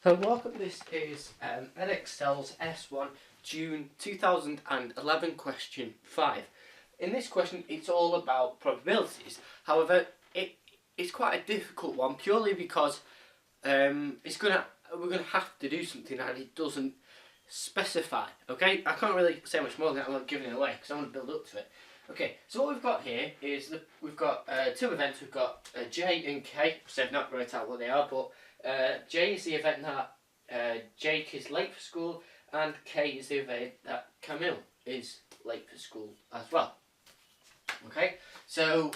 So welcome, this is Edexcel's S1 June 2011 question 5. In this question it's all about probabilities. However, it's quite a difficult one purely because we're going to have to do something and it doesn't specify. Okay, I can't really say much more than that. I'm not giving it away because I want to build up to it. Okay, so what we've got here is we've got two events. We've got J and K, so I've not wrote out what they are, but J is the event that Jake is late for school, and K is the event that Camille is late for school as well. Okay, so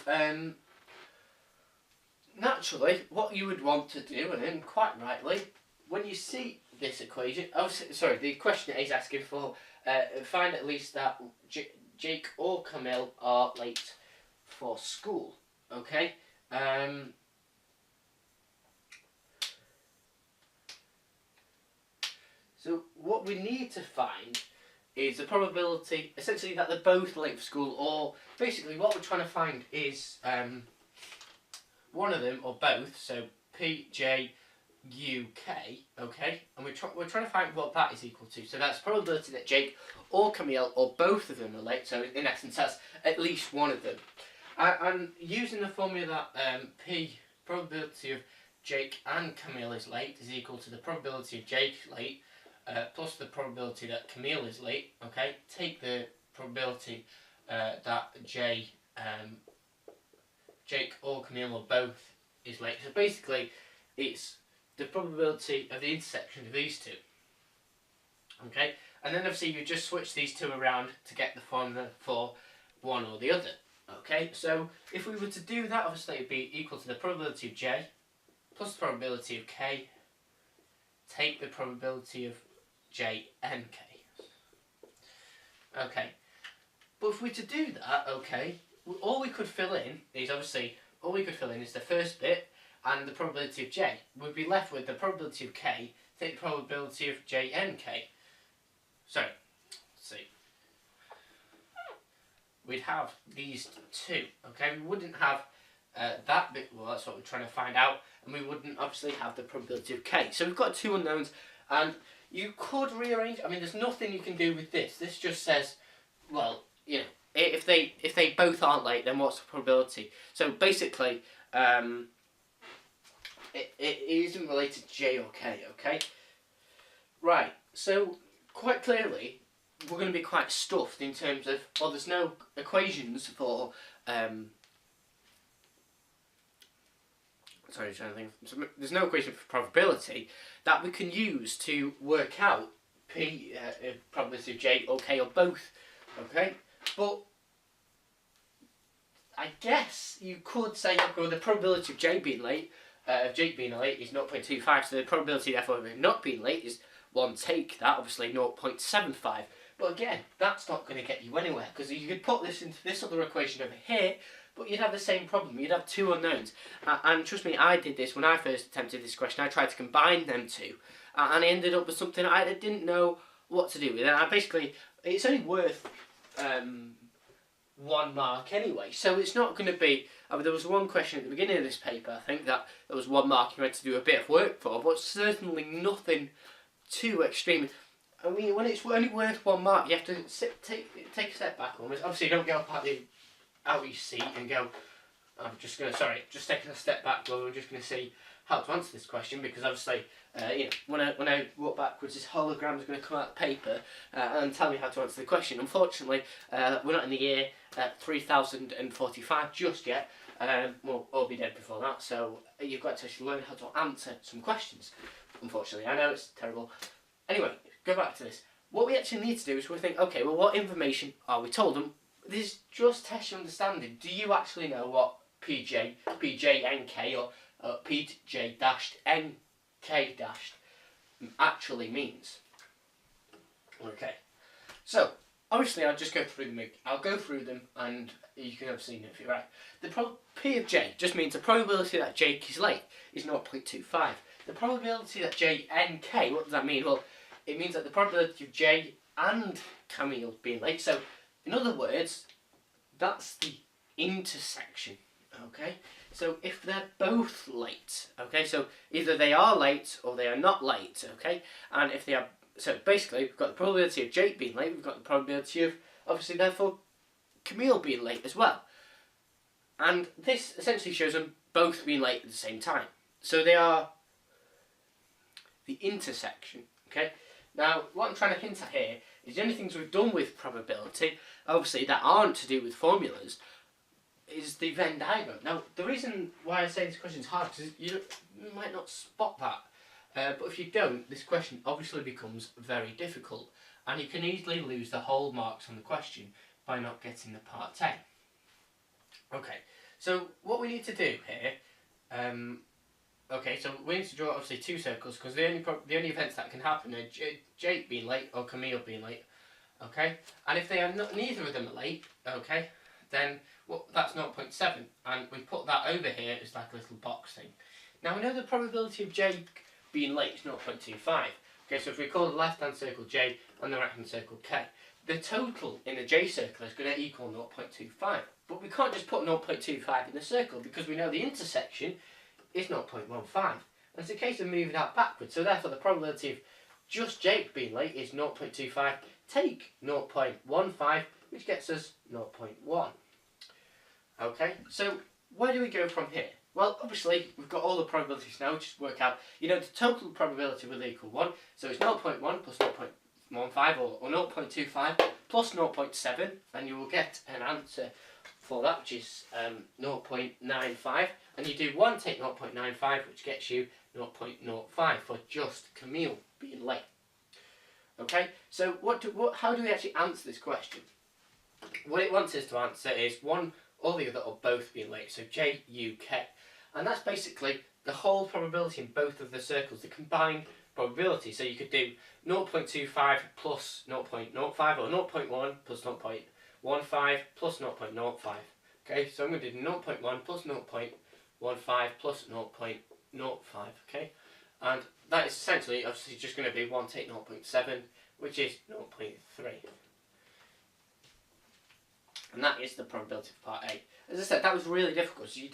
naturally, what you would want to do, and quite rightly, when you see this equation, the question is asking for find at least that Jake or Camille are late for school. Okay. So what we need to find is the probability, essentially, that they're both late for school, or basically what we're trying to find is one of them or both. So P, J, U, K. Okay, and we're trying to find what that is equal to. So that's probability that Jake or Camille or both of them are late. So in essence, that's at least one of them. And using the formula that P, probability of Jake and Camille is late, is equal to the probability of Jake late plus the probability that Camille is late. Okay, take the probability that Jake or Camille or both is late. So basically, it's the probability of the intersection of these two. Okay, and then obviously you just switch these two around to get the formula for one or the other. Okay, so if we were to do that, obviously it would be equal to the probability of J plus the probability of K, take the probability of J and K. Okay, but if we were to do that, okay, all we could fill in is the first bit and the probability of J. We'd be left with the probability of K, take the probability of J and K. Sorry, let's see. We'd have these two, okay? We wouldn't have that bit, well, that's what we're trying to find out, and we wouldn't obviously have the probability of K. So we've got two unknowns, and you could rearrange. I mean, there's nothing you can do with this. This just says, well, you know, if they both aren't late, then what's the probability? So basically, it isn't related to J or K, okay? Right, so quite clearly, we're going to be quite stuffed in terms of, well, there's no equations for, there's no equation for probability that we can use to work out probability of J or K or both, okay? But I guess you could say, well, the probability of Jake being late is 0.25, so the probability therefore of him not being late is 1 take that, obviously 0.75. But again, that's not going to get you anywhere, because you could put this into this other equation over here, but you'd have the same problem. You'd have two unknowns. And trust me, I did this when I first attempted this question. I tried to combine them two, and I ended up with something I didn't know what to do with. And it's only worth 1 mark anyway, so it's not going to be. There was one question at the beginning of this paper, I think, that there was 1 mark you had to do a bit of work for, but certainly nothing too extreme. I mean, when it's only worth 1 mark, you have to take a step back almost. Obviously, don't get up out of your seat and go, just taking a step back, well, we're just going to see how to answer this question, because obviously, when I walk backwards, this hologram is going to come out of the paper and tell me how to answer the question. Unfortunately, we're not in the year 3045 just yet. We'll be dead before that, so you've got to actually learn how to answer some questions. Unfortunately, I know it's terrible. Anyway, go back to this. What we actually need to do is we think, okay, well, what information are we told them? This just tests your understanding. Do you actually know what PJNK or PJ-NK actually means? Okay, so obviously I'll just go through them. I'll go through them, and you can obviously know if you're right. The P of J just means the probability that Jake is late is 0.25. The probability that JNK, what does that mean? Well, it means that the probability of J and Camille being late. So, in other words, that's the intersection. Okay, so if they're both late, okay, so either they are late or they are not late, okay, and if they are, so basically we've got the probability of Jake being late, we've got the probability of, obviously therefore, Camille being late as well. And this essentially shows them both being late at the same time. So they are the intersection, okay? Now, what I'm trying to hint at here is the only things we've done with probability, obviously that aren't to do with formulas, is the Venn diagram. Now, the reason why I say this question is hard is you might not spot that. But if you don't, this question obviously becomes very difficult. And you can easily lose the whole marks on the question by not getting the part 10. Okay, so what we need to do here, okay, so we need to draw obviously two circles because the only events that can happen are Jake being late or Camille being late. Okay, and if they are not, neither of them are late, okay, then that's 0.7, and we put that over here as like a little box thing. Now we know the probability of Jake being late is 0.25. Okay, so if we call the left hand circle J and the right hand circle K, the total in the J circle is going to equal 0.25. But we can't just put 0.25 in the circle because we know the intersection is 0.15. And it's a case of moving that backwards. So therefore the probability of just Jake being late is 0.25. Take 0.15, which gets us 0.1. Okay, so where do we go from here? Well, obviously, we've got all the probabilities now, just work out, you know, the total probability will equal 1. So it's 0.1 plus 0.15 or 0.25 plus 0.7, and you will get an answer for that, which is 0.95. And you do 1 take 0.95, which gets you 0.05 for just Camille being late. Okay, so how do we actually answer this question? What it wants us to answer is one or the other or both being late, so J, U, K. And that's basically the whole probability in both of the circles, the combined probability. So you could do 0.25 plus 0.05 or 0.1 plus 0.15 plus 0.05. Okay, so I'm going to do 0.1 plus 0.15 plus 0.05. Okay, and that is essentially obviously just going to be 1 take 0.7, which is 0.3. And that is the probability of part A. As I said, that was really difficult. So you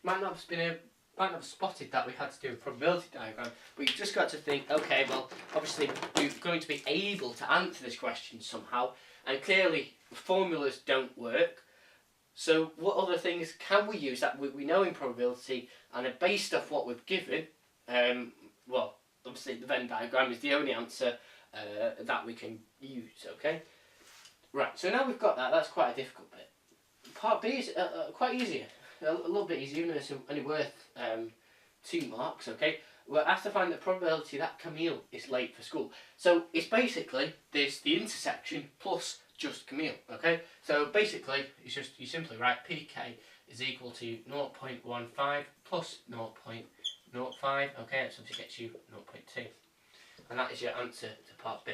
might not have spotted that we had to do a probability diagram, but you just got to think, okay, well, obviously we're going to be able to answer this question somehow, and clearly formulas don't work. So what other things can we use that we know in probability and are based off what we've given? Well, obviously the Venn diagram is the only answer that we can use, okay? Right, so now we've got that, that's quite a difficult bit. Part B is quite easier, a little bit easier, even though it's only worth 2 marks, okay? We're asked to find the probability that Camille is late for school. So it's basically this the intersection plus just Camille, okay? So basically, it's just, you simply write PK is equal to 0.15 plus 0.05, okay? That obviously gets you 0.2. And that is your answer to part B.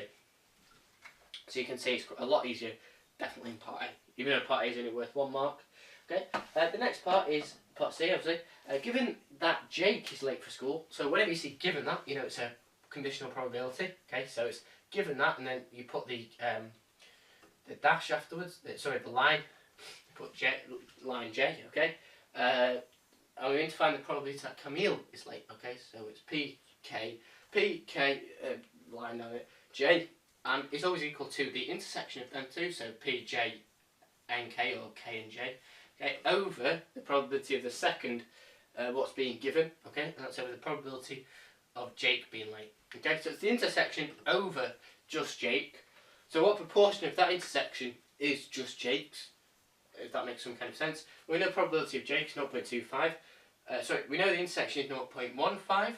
So you can see it's a lot easier, definitely in part A, even though part A is only worth 1 mark. Okay. The next part is part C, obviously. Given that Jake is late for school, so whenever you see given that, you know it's a conditional probability. Okay, so it's given that, and then you put the dash afterwards. The line. You put line J. Okay. And we're going to find the probability that Camille is late. Okay, so it's PK line down it J. And it's always equal to the intersection of them two, so PJ and K, or K and J, okay, over the probability of the second, what's being given, okay, and that's over the probability of Jake being late. Okay, so it's the intersection over just Jake. So what proportion of that intersection is just Jake's, if that makes some kind of sense? We know the probability of Jake is 0.25. We know the intersection is 0.15.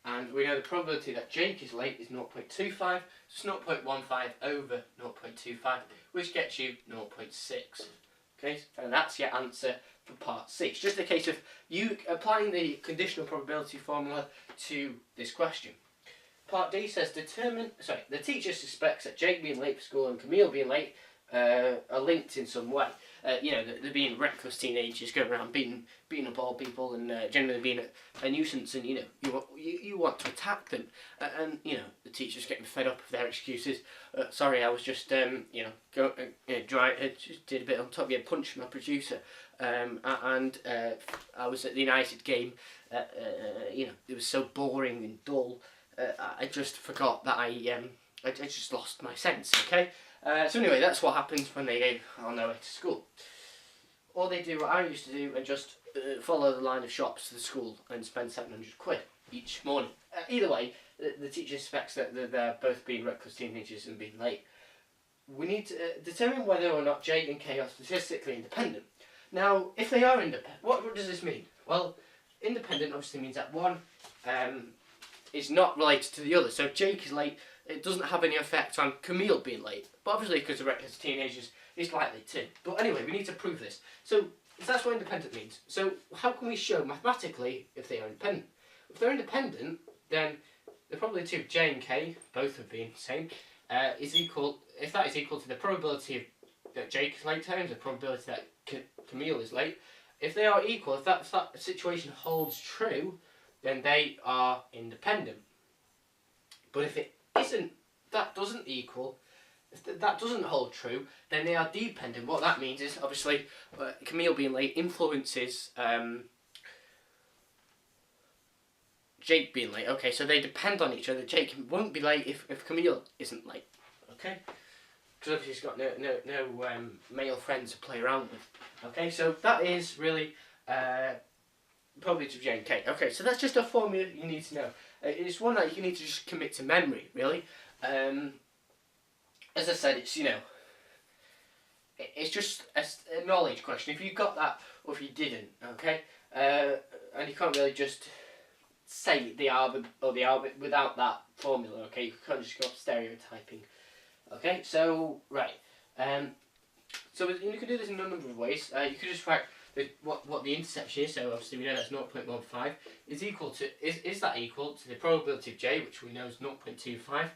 And we know the probability that Jake is late is 0.25, so it's 0.15 over 0.25, which gets you 0.6. Okay, and that's your answer for part C. It's just a case of you applying the conditional probability formula to this question. Part D says the teacher suspects that Jake being late for school and Camille being late are linked in some way. You know, they're being reckless teenagers going around beating up all people and generally being a nuisance, and you know you want to attack them, and you know the teacher's getting fed up of their excuses. Sorry, I was just just did a bit on top. Yeah, punched my producer, and I was at the United game. You know, it was so boring and dull. I just forgot that I just lost my sense. Okay. So anyway, that's what happens when they go on their way to school. Or they do what I used to do and just follow the line of shops to the school and spend £700 each morning. Either way, the teacher suspects that they're both being reckless teenagers and being late. We need to determine whether or not J and K are statistically independent. Now, if they are independent, what does this mean? Well, independent obviously means that one is not related to the other. So if Jake is late, it doesn't have any effect on Camille being late. But obviously, because they're reckless teenagers, it's likely to. But anyway, we need to prove this. So that's what independent means. So how can we show mathematically if they are independent? If they're independent, then the probability of J and K, both of being the same, is equal. If that is equal to the probability that Jake is late times the probability that Camille is late, if they are equal, if that situation holds true, then they are independent. But if it isn't, that doesn't equal, if that doesn't hold true, then they are dependent. What that means is, obviously, Camille being late influences Jake being late. Okay, so they depend on each other. Jake won't be late if Camille isn't late. Okay? Because obviously he's got no male friends to play around with. Okay, so that is really probability of J and K. Okay, so that's just a formula you need to know. It's one that you need to just commit to memory, really. As I said, it's, you know, it's just a knowledge question. If you got that or if you didn't, okay? And you can't really just say they are or they are without that formula, okay? You can't just go off stereotyping. Okay, so, right. So you can do this in a number of ways. You could just write what the intersection is, so obviously we know that's 0.15, is equal to, is that equal to the probability of J, which we know is 0.25,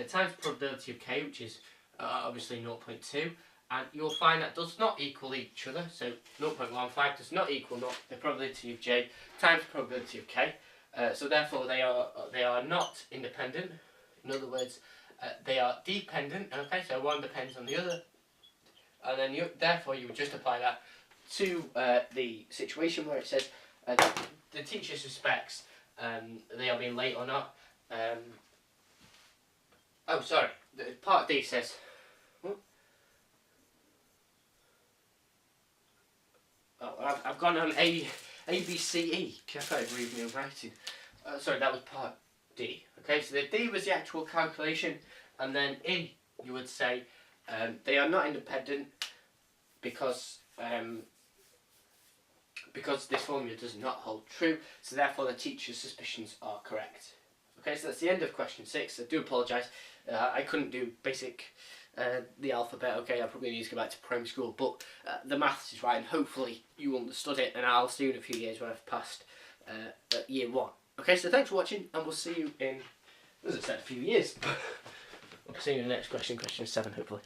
times the probability of K, which is obviously 0.2, and you'll find that does not equal each other, so 0.15 does not equal the probability of J times the probability of K, so therefore they are not independent. In other words, they are dependent, okay, so one depends on the other, and then therefore you would just apply that to the situation where it says the teacher suspects they are being late or not. Oh, sorry. Part D says. What? Oh, I've gone on A, B, C, E. I can't read my own writing. Sorry, that was part D. Okay, so the D was the actual calculation, and then E, you would say they are not independent because this formula does not hold true, so therefore the teacher's suspicions are correct. Okay, so that's the end of question 6. I do apologise. I couldn't do basic, the alphabet. Okay, I probably need to go back to primary school, but the maths is right, and hopefully you understood it, and I'll see you in a few years when I've passed year 1. Okay, so thanks for watching, and we'll see you in, as I said, a few years. I'll see you in the next question 7, hopefully.